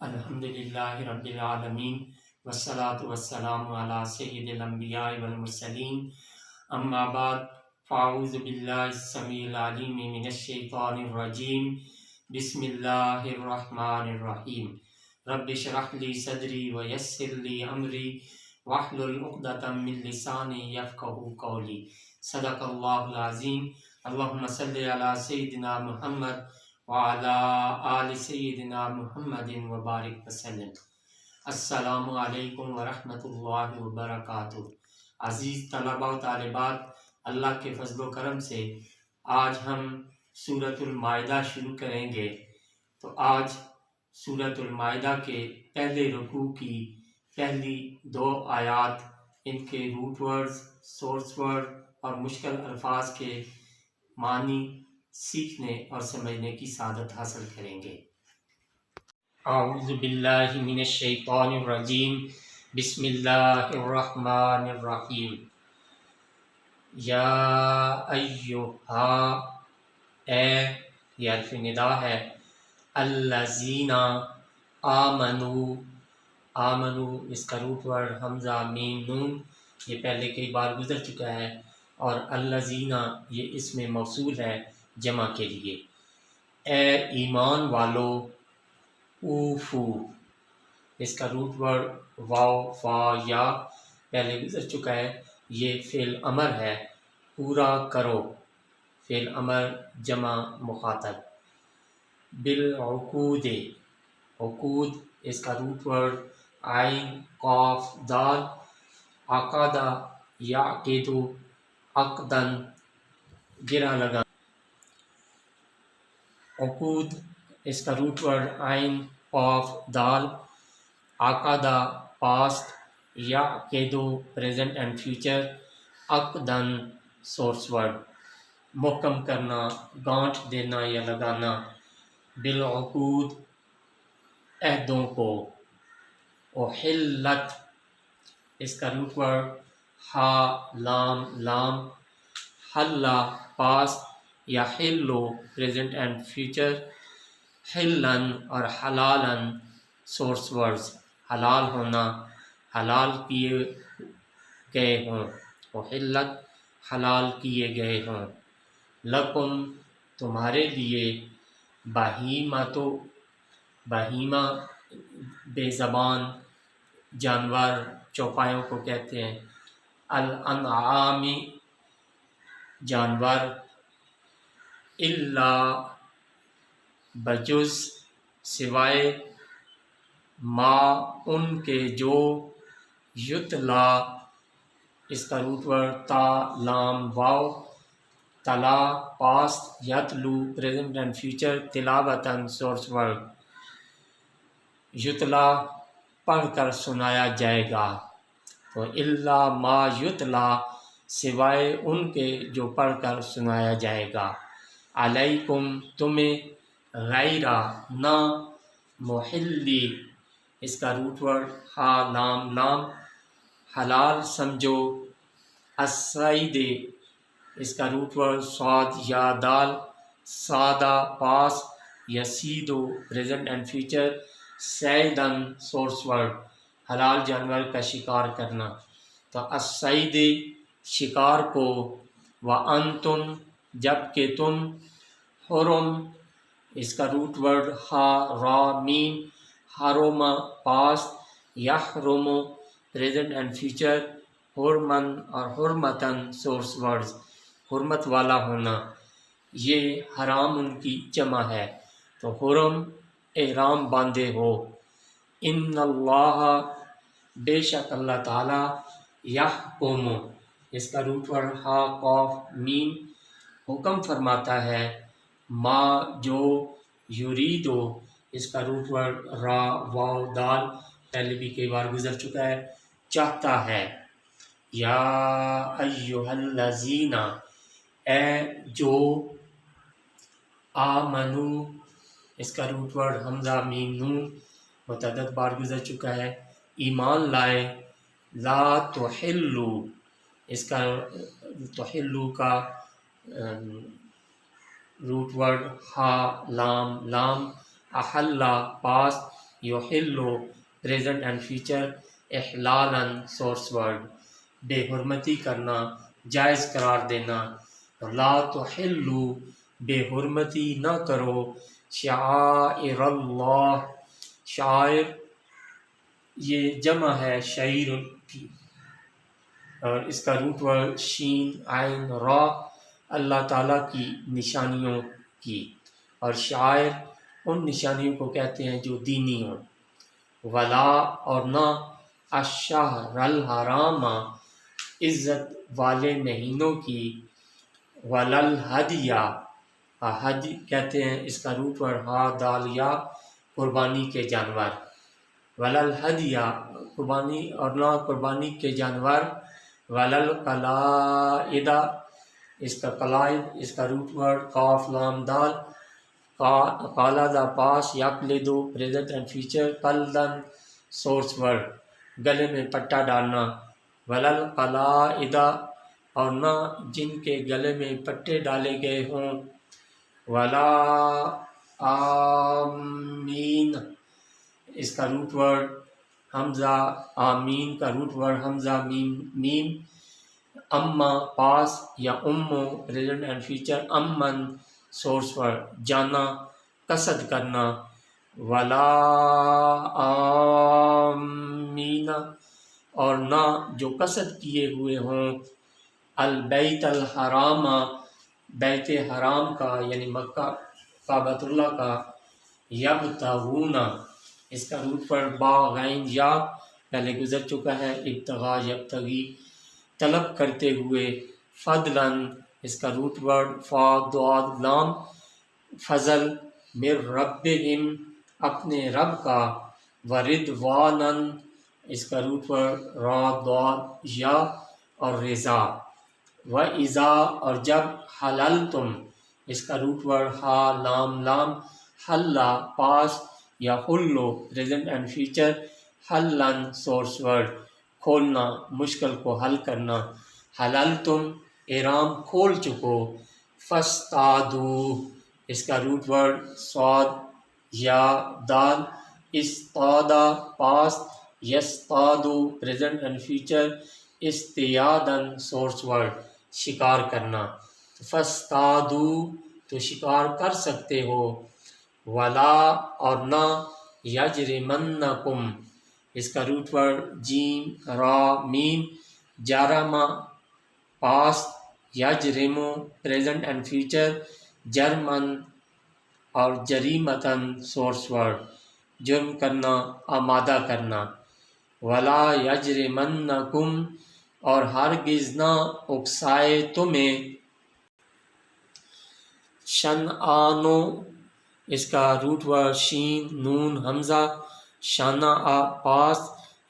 الحمدللہ رب العالمین والصلاة والسلام علی سید الانبیاء والمرسلین اما بعد فاعوذ باللہ السمیع العلیم من الشیطان الرجیم بسم اللہ الرحمن الرحیم رب اشرح لی صدری ویسر لی امری واحلل عقدۃ من لسانی یفقہوا قولی صدق اللہ العظیم اللہم صلی علی سیدنا محمد وعلی آل سیدنا محمد وبارک وسلم۔ السلام علیکم ورحمۃ اللہ وبرکاتہ۔ عزیز طلباء و طالبات، اللہ کے فضل و کرم سے آج ہم سورۃ المائدہ شروع کریں گے۔ تو آج سورۃ المائدہ کے پہلے رکوع کی پہلی 2 آیات، ان کے روٹ ورڈز، سورس ورڈ اور مشکل الفاظ کے معنی سیکھنے اور سمجھنے کی سعادت حاصل کریں گے۔ اعوذ باللہ من الشیطان الرجیم، بسم اللہ الرحمن الرحیم۔ یا ایہا، اے، یہ حرف ندا ہے، الذین آمنو، آمنو اس کا روٹ ورڈ حمزہ میم نون، یہ پہلے کئی بار گزر چکا ہے، اور الذین یہ اسم موصول ہے جمع کے لیے۔ اے ایمان والو، اوفو اس کا روٹ ورڈ واو فا یا پہلے گزر چکا ہے، یہ فعل امر ہے، پورا کرو، فعل امر جمع مخاطب۔ بالعقود، عقود اس کا روٹ ورڈ عین قاف دال، عقدہ یعقد عقدن گرا لگا، عقود اس کا روٹ ورڈ عین قاف دال، عقدہ پاسٹ، یعقد پریزنٹ اینڈ فیوچر، عقدن سورس ورڈ، محکم کرنا، گانٹھ دینا یا لگانا۔ بالعقود عہدوں کو۔ احلت اس کا روٹ ورڈ ہا لام لام، حلا پاسٹ، یا حلو پریزنٹ اینڈ فیوچر، حلن اور حلالن سورس ورڈز، حلال ہونا، حلال کیے گئے ہوں، احلت حلال کیے گئے ہوں۔ لکم تمہارے لیے، بہیمہ بے زبان جانور چوپایوں کو کہتے ہیں، الانعام جانور، الا بجز سوائے، ما ان کے جو، یتلا اس کا روٹ ورڈ تا لام واو، تلا پاسٹ، یتلو پریزنٹ اینڈ فیوچر، تلاوتاً سورس ورڈ، یتلا پڑھ کر سنایا جائے گا۔ تو الا ما یتلا سوائے ان کے جو پڑھ کر سنایا جائے گا، علیکم تمہیں، غیر نہ، محلی اس کا روٹ ورڈ ہا لام لام، حلال سمجھو، الصید اس کا روٹ ورڈ صاد یا دال، سادہ پاس، یسیدو پریزنٹ اینڈ فیوچر، سیدن سورس ورڈ، حلال جانور کا شکار کرنا۔ تو الصید شکار کو، وانتم جب کہ تم، حرم اس کا روٹ ورڈ ہا را میم، حرم پاسٹ، یحرم پریزنٹ اینڈ فیوچر، حرمن اور حرمتن سورس ورڈز، حرمت والا ہونا، یہ حرام ان کی جمع ہے، تو حرم احرام باندھے ہو۔ ان اللہ بے شک اللہ تعالی، یحکم اس کا روٹ ورڈ ہا قاف میم، حکم فرماتا ہے، ما جو، یریدو اس کا روٹ ورڈ را واو دال پہلے بھی کئی بار گزر چکا ہے، چاہتا ہے۔ یا ایہا الذین، اے جو، آمنو اس کا روٹ ورڈ حمزہ میم نون متعدد بار گزر چکا ہے، ایمان لائے، لا تحلو اس کا تحلو کا روٹ ورڈ ہا لام لام، احلا پاس، یحلو پریزنٹ اینڈ فیوچر، احلالا سورس ورڈ بے حرمتی کرنا، جائز قرار دینا. لا تحلو بے حرمتی نہ کرو، شعائر اللہ، شعائر یہ جمع ہے شعیر کی، اور اس کا روٹ ورڈ شین عین را، اللہ تعالیٰ کی نشانیوں کی، اور شعائر ان نشانیوں کو کہتے ہیں جو دینی ہوں. ولا اور نہ، الشہر الحرام عزت والے مہینوں کی، ولل ہدیہ ہدی کہتے ہیں اس کا روٹ ورڈ ہا دال یا، قربانی کے جانور، ولل ہدیہ قربانی اور نہ قربانی کے جانور، ولل قلائد اس کا قلائد اس کا روٹ ورڈ قاف لام دال، قالدہ پاس، یقلدو پریزنٹ اینڈ فیوچر، قلدن سورس ورڈ گلے میں پٹا ڈالنا، ولل قلائد اور نہ جن کے گلے میں پٹے ڈالے گئے ہوں، ولا آمین اس کا روٹ ورڈ حمزہ، آمین کا روٹ ورڈ حمزہ میم، اما پاس یا امو پریزنٹ اینڈ فیوچر، امن سورس ورڈ جانا، قصد کرنا، ولا آمین اور نہ جو قصد کیے ہوئے ہوں، البیت الحرام بیت حرام کا یعنی مکہ کعبۃ اللہ کا، یبتغون اس کا روٹ پر با غین یا پہلے گزر چکا ہے، ابتغاء یبتغی طلب کرتے ہوئے، فضلاً اس کا روٹ ورڈ فا ضاد لام فضل، من ربہم اپنے رب کا، ورضوانا اس کا روٹ ورڈ را ضاد یا اور رضا، وَإِذَا اور جب، حللتم اس کا روٹ ورڈ ہا لام لام، حلا پاس یا حلو پریزنٹ اینڈ فیوچر، حلن سورس ورڈ کھولنا، مشکل کو حل کرنا، حللتم احرام کھول چکو، فاصطادو اس کا روٹ ورڈ صاد یا دال، اصطادا پاس، یصطادو پریزنٹ اینڈ فیوچر، اصطیادن سورس ورڈ شکار کرنا، فاصطادو تو شکار کر سکتے ہو، ولا اور نہ، یجرمنکم اس کا روٹ ورڈ جیم را میم، جارما پاس، یجرمو پریزنٹ اینڈ فیوچر، جرمن اور جریمتن سورس ورڈ جرم کرنا، آمادہ کرنا، ولا یجرمنکم اور ہرگز نہ اکسائے تمہیں، شنآنو اس کا روٹ ورڈ شین نون حمزہ، شنآ پاس،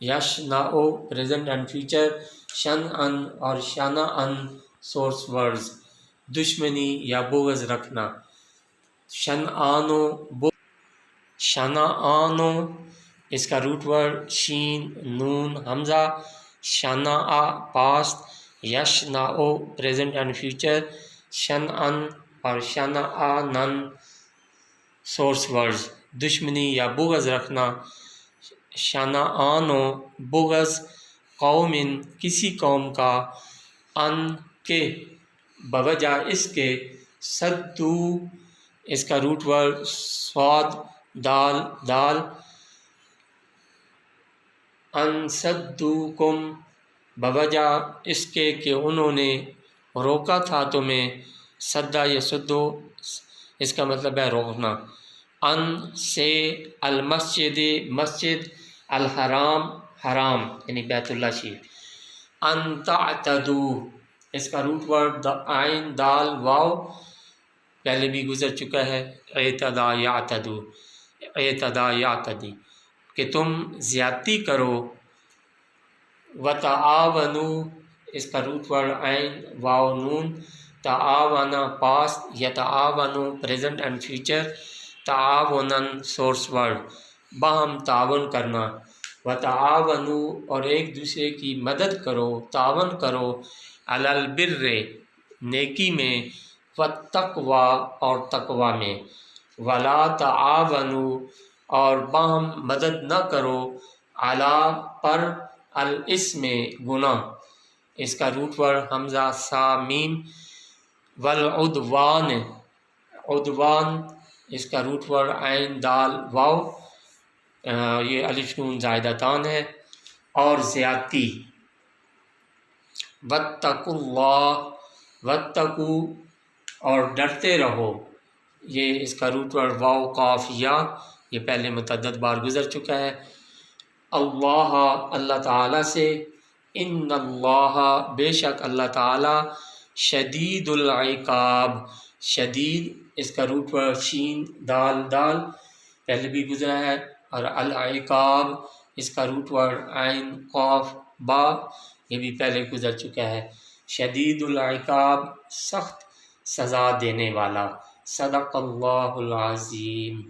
یشنعو پریزنٹ اینڈ فیوچر، شنعن اور شنعن سورس ورڈز دشمنی یا بغض رکھنا، شنآنو اس کا روٹ ورڈ شین نون حمزہ، شنآ پاس، یشنعو پریزنٹ اینڈ فیوچر، شنعن اور شنعانن سورس ورڈز دشمنی یا بغض رکھنا، شنآنو بغض، قومن کسی قوم کا، ان کے بوجہ اس کے، صدو اس کا روٹ ورڈ صاد دال دال، ان صدوکم بوجہ اس کے کہ انہوں نے روکا تھا تمہیں، صدا یصدو اس کا مطلب ہے روکنا، ان سے، المسجد مسجد، الحرام حرام یعنی بیت اللہ شریف، ان تعتدو اس کا روٹ ورڈ عین دال واو پہلے بھی گزر چکا ہے، اعتدا یعتدو اعتدا یعتدی کہ تم زیادتی کرو، وتعاونو اس کا روٹ ورڈ عین واو نون، تعاونا پاس، یتعاونو پریزنٹ اینڈ فیوچر، تعاونن سورس ورڈ باہم تعاون کرنا، وتعاونو اور ایک دوسرے کی مدد کرو، تعاون کرو، علی البر نیکی میں، والتقوی اور تقوی میں، ولا تعاونو اور باہم مدد نہ کرو علا پر الاسم گناہ، اس کا روٹ ورڈ حمزہ سا میم، والعدوان عدوان اس کا روٹ ورڈ عین دال واو، یہ الف نون زائدتان ہے، اور زیادتی، واتقوا اللہ واتقوا اور ڈرتے رہو، یہ اس کا روٹ ورڈ واو قاف یا، یہ پہلے متعدد بار گزر چکا ہے، اللہ اللہ تعالیٰ سے، ان اللہ بے شک اللہ تعالیٰ شدید العقاب، شدید اس کا روٹ ورڈ شین دال دال پہلے بھی گزرا ہے، اور العقاب اس کا روٹ ورڈ عین قاف با، یہ بھی پہلے گزر چکا ہے، شدید العقاب سخت سزا دینے والا، صدق اللہ العظیم۔